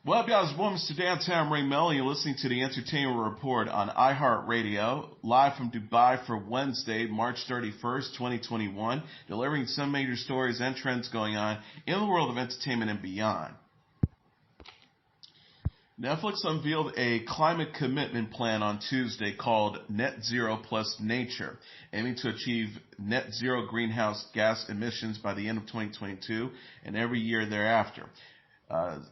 What up, y'all? It's Women's to Downtown Ray Melo. You're listening to the Entertainment Report on iHeartRadio, live from Dubai for Wednesday, March 31st, 2021, delivering some major stories and trends going on in the world of entertainment and beyond. Netflix unveiled a climate commitment plan on Tuesday called Net Zero Plus Nature, aiming to achieve net zero greenhouse gas emissions by the end of 2022 and every year thereafter.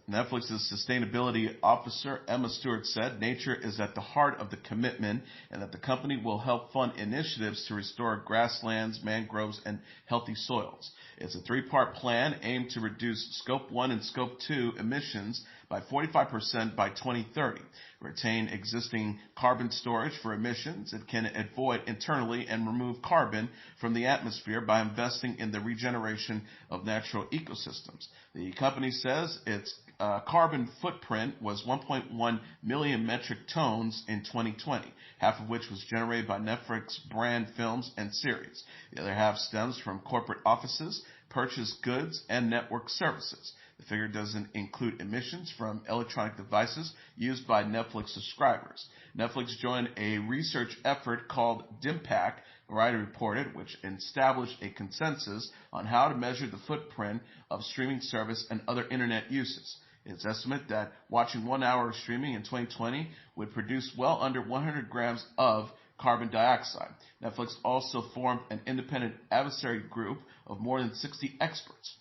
Netflix's sustainability officer, Emma Stewart, said nature is at the heart of the commitment and that the company will help fund initiatives to restore grasslands, mangroves, and healthy soils. It's a three-part plan aimed to reduce Scope 1 and Scope 2 emissions by 45% by 2030, retain existing carbon storage for emissions. It can avoid internally and remove carbon from the atmosphere by investing in the regeneration of natural ecosystems. The company says its carbon footprint was 1.1 million metric tons in 2020, half of which was generated by Netflix brand films and series. The other half stems from corporate offices, purchased goods, and network services. The figure doesn't include emissions from electronic devices used by Netflix subscribers. Netflix joined a research effort called DIMPAC, Variety reported, which established a consensus on how to measure the footprint of streaming service and other internet uses. It's estimated that watching 1 hour of streaming in 2020 would produce well under 100 grams of carbon dioxide. Netflix also formed an independent advisory group of more than 60 experts.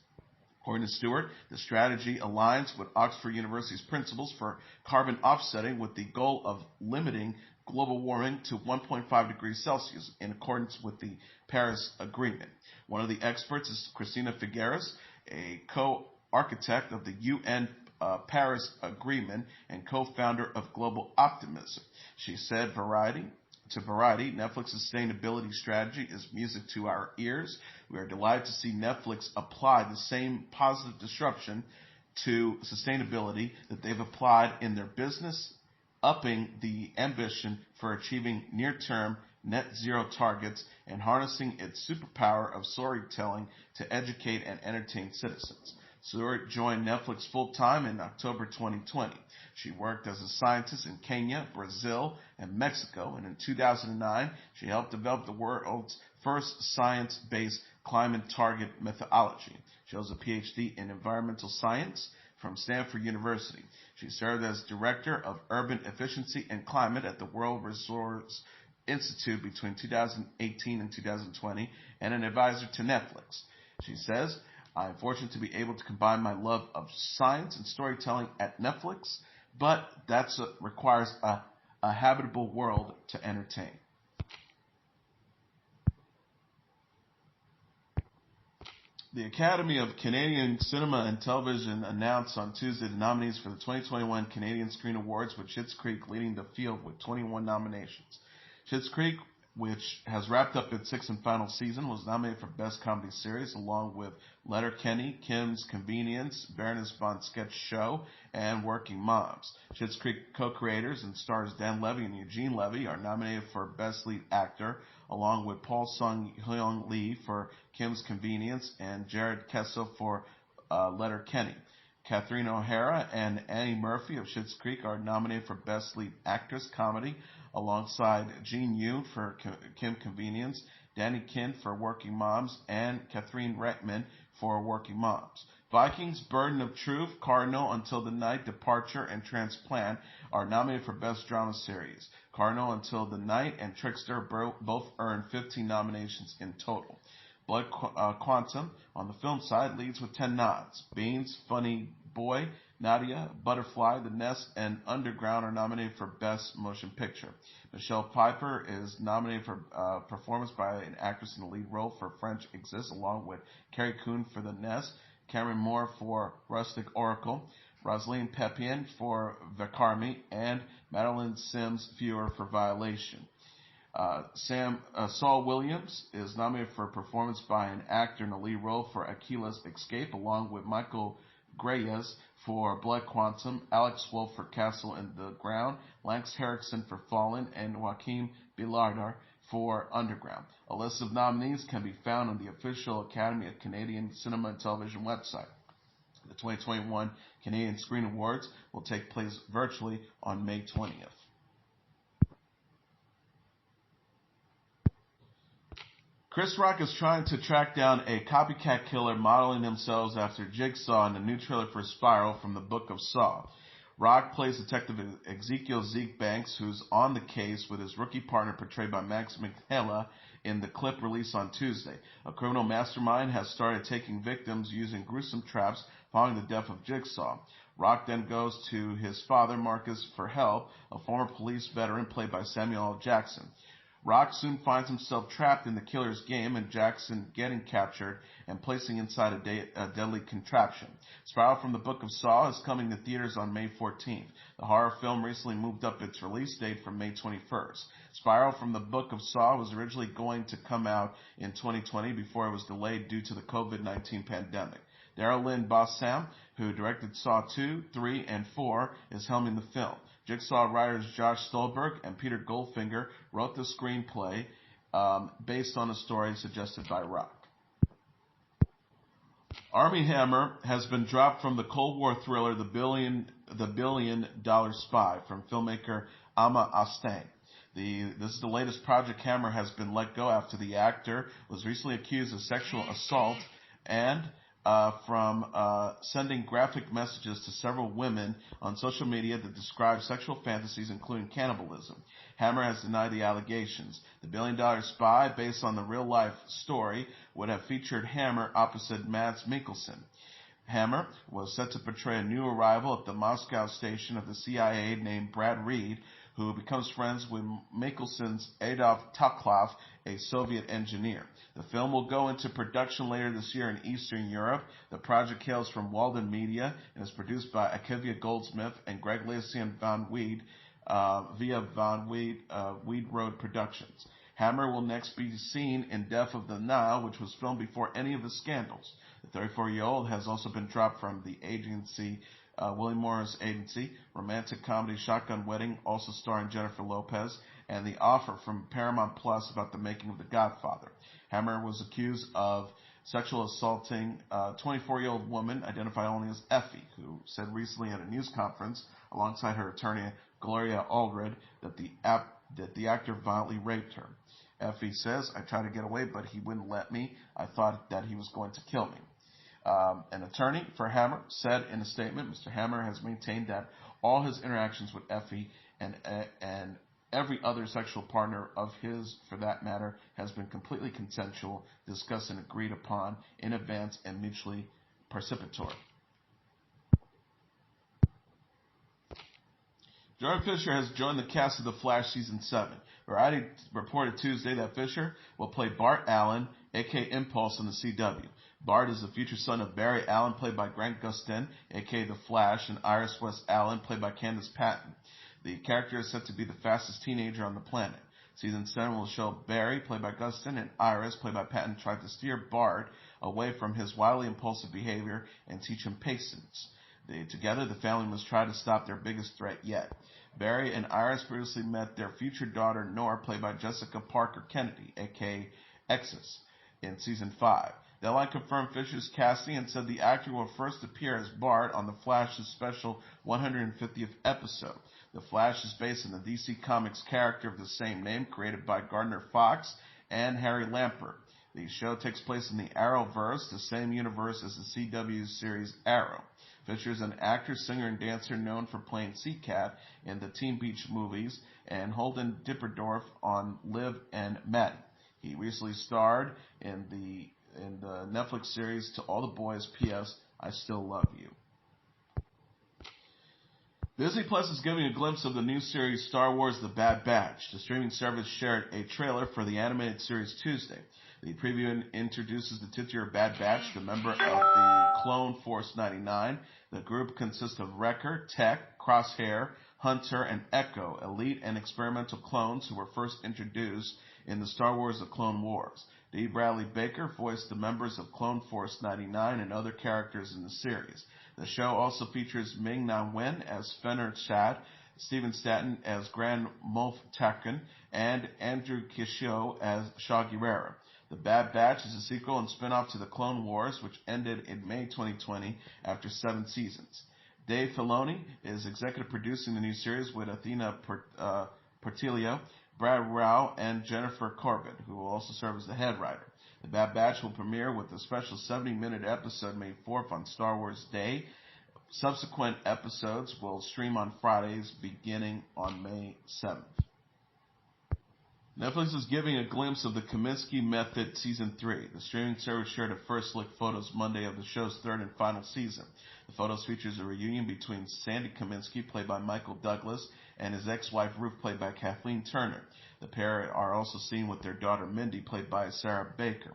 According to Stewart, the strategy aligns with Oxford University's principles for carbon offsetting with the goal of limiting global warming to 1.5 degrees Celsius in accordance with the Paris Agreement. One of the experts is Cristina Figueres, a co-architect of the UN Paris Agreement and co-founder of Global Optimism. She said to Variety, Netflix's sustainability strategy is music to our ears. We are delighted to see Netflix apply the same positive disruption to sustainability that they've applied in their business, upping the ambition for achieving near-term net zero targets and harnessing its superpower of storytelling to educate and entertain citizens. Stewart joined Netflix full-time in October 2020. She worked as a scientist in Kenya, Brazil, and Mexico, and in 2009, she helped develop the world's first science-based climate target methodology. She holds a PhD in environmental science from Stanford University. She served as Director of Urban Efficiency and Climate at the World Resource Institute between 2018 and 2020, and an advisor to Netflix. She says, I am fortunate to be able to combine my love of science and storytelling at Netflix, but that requires a habitable world to entertain. The Academy of Canadian Cinema and Television announced on Tuesday the nominees for the 2021 Canadian Screen Awards, with Schitt's Creek leading the field with 21 nominations. Schitt's Creek, which has wrapped up its sixth and final season, was nominated for Best Comedy Series, along with Letterkenny, Kim's Convenience, Baroness von Sketch Show, and Working Moms. Schitt's Creek co-creators and stars Dan Levy and Eugene Levy are nominated for Best Lead Actor, along with Paul Sung-hyun Lee for Kim's Convenience and Jared Kessel for Letterkenny. Catherine O'Hara and Annie Murphy of Schitt's Creek are nominated for Best Lead Actress Comedy, alongside Jean Yoon for Kim Convenience, Danny Kim for Working Moms, and Catherine Reitman for Working Moms. Vikings, Burden of Truth, Cardinal, Until the Night, Departure, and Transplant are nominated for Best Drama Series. Cardinal, Until the Night, and Trickster both earned 15 nominations in total. Blood Quantum, on the film side, leads with 10 nods. Beans, Funny Boy, Nadia, Butterfly, The Nest, and Underground are nominated for Best Motion Picture. Michelle Pfeiffer is nominated for performance by an actress in the lead role for French Exist, along with Carrie Coon for The Nest, Cameron Moore for Rustic Oracle, Rosalind Pepin for Vacarme, and Madeline Sims Fewer for Violation. Saul Williams is nominated for performance by an actor in the lead role for Aquila's Escape, along with Michael Greyes for Blood Quantum, Alex Wolff for Castle in the Ground, Lance Henriksen for Fallen, and Joaquin Bilardar for Underground. A list of nominees can be found on the official Academy of Canadian Cinema and Television website. The 2021 Canadian Screen Awards will take place virtually on May 20th. Chris Rock is trying to track down a copycat killer modeling themselves after Jigsaw in the new trailer for Spiral from the Book of Saw. Rock plays Detective Ezekiel Zeke Banks, who's on the case with his rookie partner portrayed by Max Minghella in the clip released on Tuesday. A criminal mastermind has started taking victims using gruesome traps following the death of Jigsaw. Rock then goes to his father, Marcus, for help, a former police veteran played by Samuel L. Jackson. Rock soon finds himself trapped in the killer's game and Jackson getting captured and placing inside a deadly contraption. Spiral from the Book of Saw is coming to theaters on May 14th. The horror film recently moved up its release date from May 21st. Spiral from the Book of Saw was originally going to come out in 2020 before it was delayed due to the COVID-19 pandemic. Daryl Lynn Bossam, who directed Saw 2, 3, and 4, is helming the film. Jigsaw writers Josh Stolberg and Peter Goldfinger wrote the screenplay based on a story suggested by Rock. Armie Hammer has been dropped from the Cold War thriller The Billion Dollar Spy from filmmaker Ama Astang. This is the latest project. Hammer has been let go after the actor was recently accused of sexual assault and from sending graphic messages to several women on social media that describe sexual fantasies, including cannibalism. Hammer has denied the allegations. The Billion Dollar Spy, based on the real-life story, would have featured Hammer opposite Mads Mikkelsen. Hammer was set to portray a new arrival at the Moscow station of the CIA named Brad Reed, who becomes friends with Mikkelsen's Adolf Toklov, a Soviet engineer. The film will go into production later this year in Eastern Europe. The project hails from Walden Media and is produced by Akivia Goldsmith and Greg Lacy and Van Weed via Van Weed Road Productions. Hammer will next be seen in Death of the Nile, which was filmed before any of the scandals. The 34-year-old has also been dropped from the agency Willie Morris Agency, romantic comedy Shotgun Wedding, also starring Jennifer Lopez, and The Offer from Paramount Plus about the making of The Godfather. Hammer was accused of sexual assaulting a 24-year-old woman identified only as Effie, who said recently at a news conference alongside her attorney Gloria Allred that the actor violently raped her. Effie says, "I tried to get away, but he wouldn't let me. I thought that he was going to kill me." An attorney for Hammer said in a statement, Mr. Hammer has maintained that all his interactions with Effie and every other sexual partner of his, for that matter, has been completely consensual, discussed and agreed upon in advance and mutually participatory. Jordan Fisher has joined the cast of The Flash Season 7. Variety reported Tuesday that Fisher will play Bart Allen, a.k.a. Impulse, on the CW. Bart is the future son of Barry Allen, played by Grant Gustin, a.k.a. The Flash, and Iris West Allen, played by Candace Patton. The character is said to be the fastest teenager on the planet. Season 7 will show Barry, played by Gustin, and Iris, played by Patton, try to steer Bart away from his wildly impulsive behavior and teach him patience. Together, the family must try to stop their biggest threat yet. Barry and Iris previously met their future daughter, Nora, played by Jessica Parker Kennedy, a.k.a. Exis, in Season 5. Deadline confirmed Fisher's casting and said the actor will first appear as Bart on The Flash's special 150th episode. The Flash is based on the DC Comics character of the same name, created by Gardner Fox and Harry Lampert. The show takes place in the Arrowverse, the same universe as the CW series Arrow. Fisher is an actor, singer, and dancer known for playing Seacat in the Teen Beach movies and Holden Dipperdorf on Liv and Maddie. He recently starred in the Netflix series To All the Boys, P.S. I Still Love You. Disney Plus is giving a glimpse of the new series Star Wars The Bad Batch. The streaming service shared a trailer for the animated series Tuesday. The preview introduces the titular Bad Batch, the member of the Clone Force 99. The group consists of Wrecker, Tech, Crosshair, Hunter, and Echo, elite and experimental clones who were first introduced in the Star Wars The Clone Wars. D. Bradley Baker voiced the members of Clone Force 99 and other characters in the series. The show also features Ming-Na Wen as Fenner Chad, Stephen Stanton as Grand Moff Tarkin, and Andrew Kishio as Shaw Gerrera. The Bad Batch is a sequel and spin-off to The Clone Wars, which ended in May 2020 after 7 seasons. Dave Filoni is executive producing the new series with Athena Portillo, Brad Rao, and Jennifer Corbett, who will also serve as the head writer. The Bad Batch will premiere with a special 70-minute episode May 4th on Star Wars Day. Subsequent episodes will stream on Fridays beginning on May 7th. Netflix is giving a glimpse of the Kaminsky Method Season 3. The streaming service shared a first look photos Monday of the show's third and final season. The photos features a reunion between Sandy Kaminsky, played by Michael Douglas, and his ex-wife Ruth, played by Kathleen Turner. The pair are also seen with their daughter Mindy, played by Sarah Baker.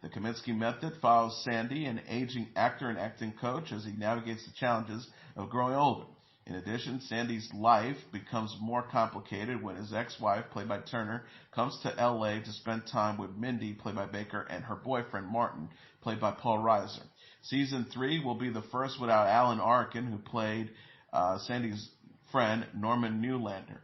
The Kaminsky Method follows Sandy, an aging actor and acting coach, as he navigates the challenges of growing older. In addition, Sandy's life becomes more complicated when his ex-wife, played by Turner, comes to L.A. to spend time with Mindy, played by Baker, and her boyfriend, Martin, played by Paul Reiser. Season 3 will be the first without Alan Arkin, who played Sandy's friend, Norman Newlander.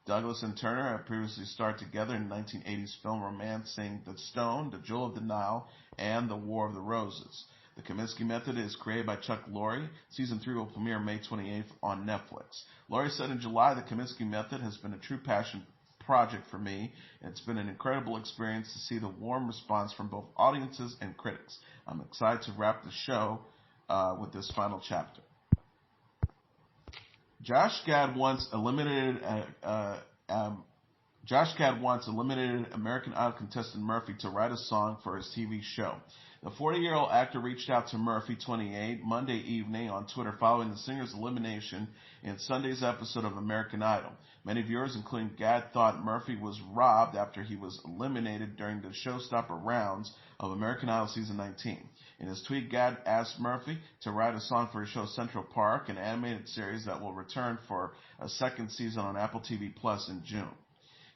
Douglas and Turner have previously starred together in 1980s film romancing The Stone, The Jewel of the Nile, and The War of the Roses. The Kaminsky Method is created by Chuck Lorre. Season 3 will premiere May 28th on Netflix. Lorre said in July, the Kaminsky Method has been a true passion project for me. It's been an incredible experience to see the warm response from both audiences and critics. I'm excited to wrap the show with this final chapter. Josh Gad wants eliminated American Idol contestant Murphy to write a song for his TV show. The 40-year-old actor reached out to Murphy, 28, Monday evening on Twitter following the singer's elimination in Sunday's episode of American Idol. Many viewers, including Gad, thought Murphy was robbed after he was eliminated during the showstopper rounds of American Idol Season 19. In his tweet, Gad asked Murphy to write a song for his show Central Park, an animated series that will return for a second season on Apple TV Plus in June.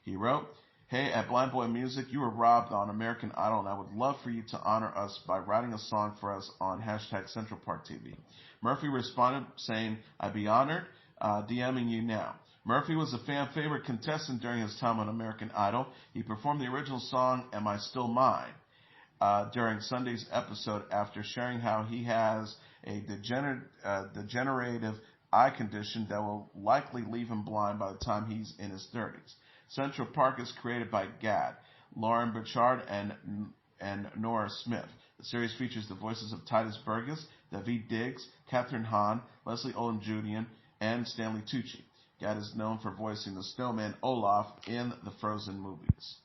He wrote, "Hey, at Blind Boy Music, you were robbed on American Idol, and I would love for you to honor us by writing a song for us on Central Park TV. Murphy responded saying, "I'd be honored, DMing you now." Murphy was a fan favorite contestant during his time on American Idol. He performed the original song, "Am I Still Mine?" During Sunday's episode after sharing how he has a degenerative eye condition that will likely leave him blind by the time he's in his 30s. Central Park is created by Gad, Lauren Burchard, and Nora Smith. The series features the voices of Titus Burgess, David Diggs, Catherine Hahn, Leslie Olin Julian, and Stanley Tucci. Gad is known for voicing the snowman Olaf in the Frozen movies.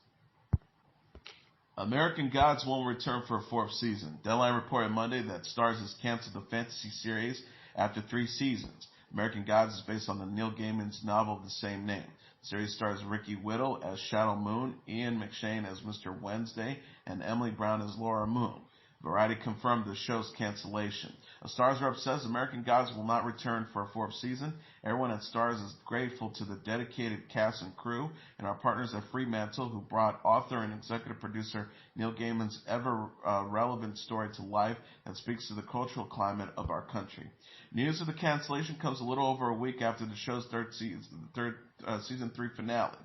American Gods won't return for a 4th season. Deadline reported Monday that Starz has canceled the fantasy series after 3 seasons. American Gods is based on the Neil Gaiman's novel of the same name. The series stars Ricky Whittle as Shadow Moon, Ian McShane as Mr. Wednesday, and Emily Brown as Laura Moon. Variety confirmed the show's cancellation. A Starz rep says American Gods will not return for a 4th season. Everyone at Starz is grateful to the dedicated cast and crew and our partners at Fremantle, who brought author and executive producer Neil Gaiman's ever-relevant story to life that speaks to the cultural climate of our country. News of the cancellation comes a little over a week after the show's season 3 finale.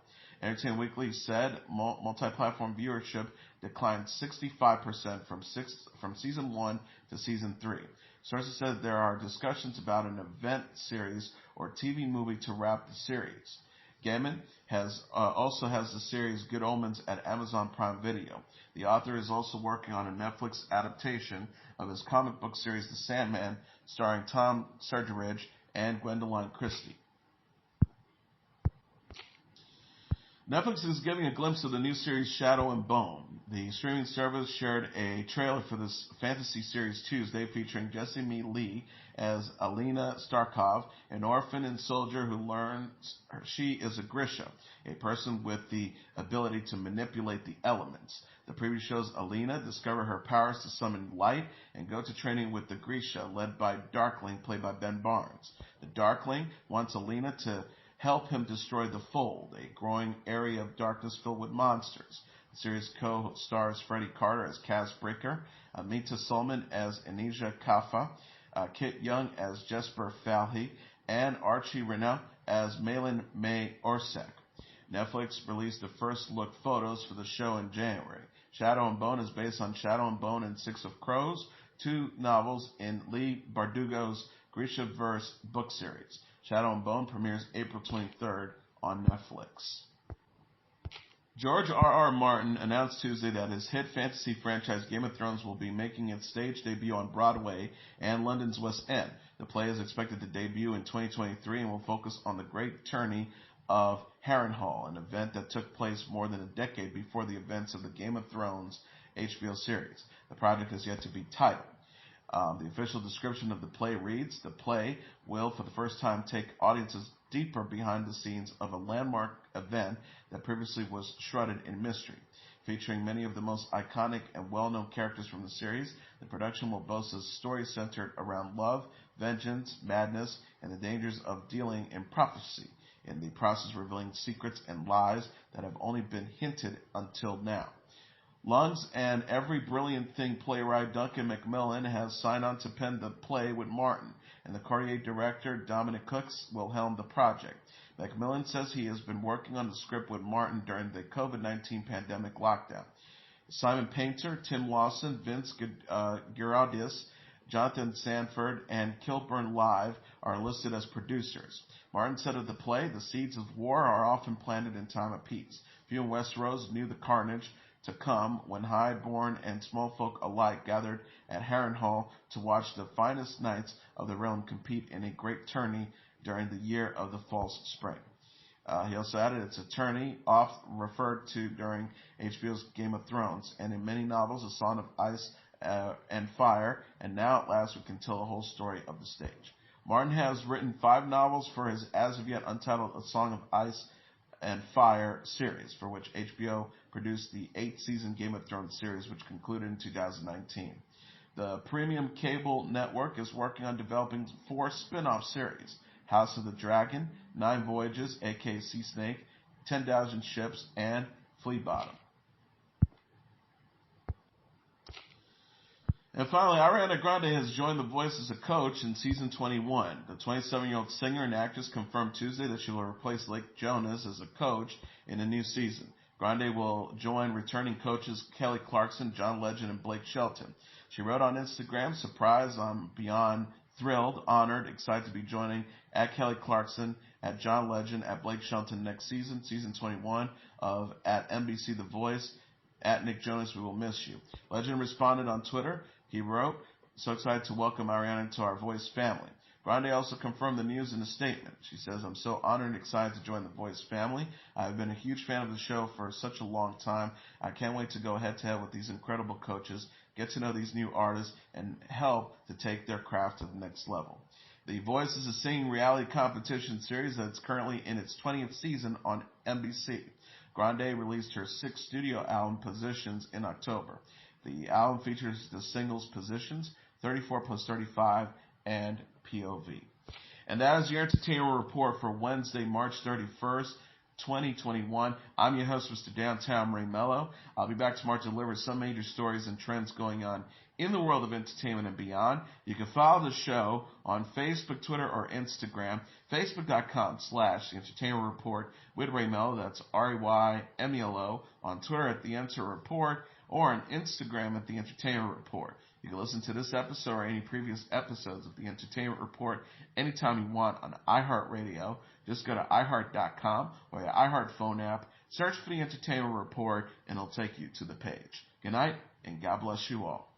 Entertainment Weekly said multi-platform viewership declined 65% from season 1 to season 3. Sources said there are discussions about an event series or TV movie to wrap the series. Gaiman also has the series Good Omens at Amazon Prime Video. The author is also working on a Netflix adaptation of his comic book series The Sandman, starring Tom Sergeridge and Gwendoline Christie. Netflix is giving a glimpse of the new series Shadow and Bone. The streaming service shared a trailer for this fantasy series Tuesday featuring Jessamy Lee as Alina Starkov, an orphan and soldier who learns she is a Grisha, a person with the ability to manipulate the elements. The preview shows Alina discover her powers to summon light and go to training with the Grisha, led by Darkling, played by Ben Barnes. The Darkling wants Alina to help him destroy the Fold, a growing area of darkness filled with monsters. The series co-stars Freddie Carter as Kaz Breaker, Amita Sulman as Anisha Kaffa, Kit Young as Jesper Falhi, and Archie Renault as Malin May Orsak. Netflix released the first look photos for the show in January. Shadow and Bone is based on Shadow and Bone and Six of Crows, two novels in Lee Bardugo's Grishaverse book series. Shadow and Bone premieres April 23rd on Netflix. George R.R. Martin announced Tuesday that his hit fantasy franchise Game of Thrones will be making its stage debut on Broadway and London's West End. The play is expected to debut in 2023 and will focus on the great tourney of Harrenhal, an event that took place more than a decade before the events of the Game of Thrones HBO series. The project is yet to be titled. The official description of the play reads, the play will for the first time take audiences deeper behind the scenes of a landmark event that previously was shrouded in mystery. Featuring many of the most iconic and well-known characters from the series, the production will boast a story centered around love, vengeance, madness, and the dangers of dealing in prophecy, in the process revealing secrets and lies that have only been hinted until now. Lungs and Every Brilliant Thing playwright Duncan Macmillan has signed on to pen the play with Martin, and the Cartier director Dominic Cooks will helm the project. Macmillan says he has been working on the script with Martin during the COVID-19 pandemic lockdown. Simon Painter, Tim Lawson, Vince Giraldis, Jonathan Sanford, and Kilburn Live are listed as producers. Martin said of the play, the seeds of war are often planted in time of peace. Few in Westeros knew the carnage to come when highborn and small folk alike gathered at Harrenhal to watch the finest knights of the realm compete in a great tourney during the year of the false spring. He also added it's a tourney oft referred to during HBO's Game of Thrones, and in many novels, A Song of Ice and Fire, and now at last we can tell the whole story of the stage. Martin has written 5 novels for his as-of-yet untitled A Song of Ice and Fire series, for which HBO produced the 8-season Game of Thrones series, which concluded in 2019. The premium cable network is working on developing 4 spin-off series: House of the Dragon, 9 Voyages, aka Sea Snake, 10,000 Ships, and Flea Bottom. And finally, Ariana Grande has joined The Voice as a coach in season 21. The 27-year-old singer and actress confirmed Tuesday that she will replace Lake Jonas as a coach in a new season. Grande will join returning coaches Kelly Clarkson, John Legend, and Blake Shelton. She wrote on Instagram, "Surprise, I'm beyond thrilled, honored, excited to be joining at Kelly Clarkson, at John Legend, at Blake Shelton next season, season 21 of at NBC The Voice, at Nick Jonas, we will miss you." Legend responded on Twitter. He wrote, "So excited to welcome Ariana to our Voice family." Grande also confirmed the news in a statement. She says, "I'm so honored and excited to join the Voice family. I've been a huge fan of the show for such a long time. I can't wait to go head-to-head with these incredible coaches, get to know these new artists, and help to take their craft to the next level." The Voice is a singing reality competition series that's currently in its 20th season on NBC. Grande released her 6th studio album, Positions, in October. The album features the singles Positions, 34 plus 35, and POV. And that is your entertainment report for Wednesday, March 31st, 2021. I'm your host, Mr. Downtown Ray Melo. I'll be back tomorrow to deliver some major stories and trends going on in the world of entertainment and beyond. You can follow the show on Facebook, Twitter, or Instagram. Facebook.com/The Entertainment Report with Ray Melo. That's RAYMELO. On Twitter at The Enter Report, or on Instagram at The Entertainment Report. You can listen to this episode or any previous episodes of The Entertainment Report anytime you want on iHeartRadio. Just go to iHeart.com or your iHeart phone app, search for The Entertainment Report, and it'll take you to the page. Good night, and God bless you all.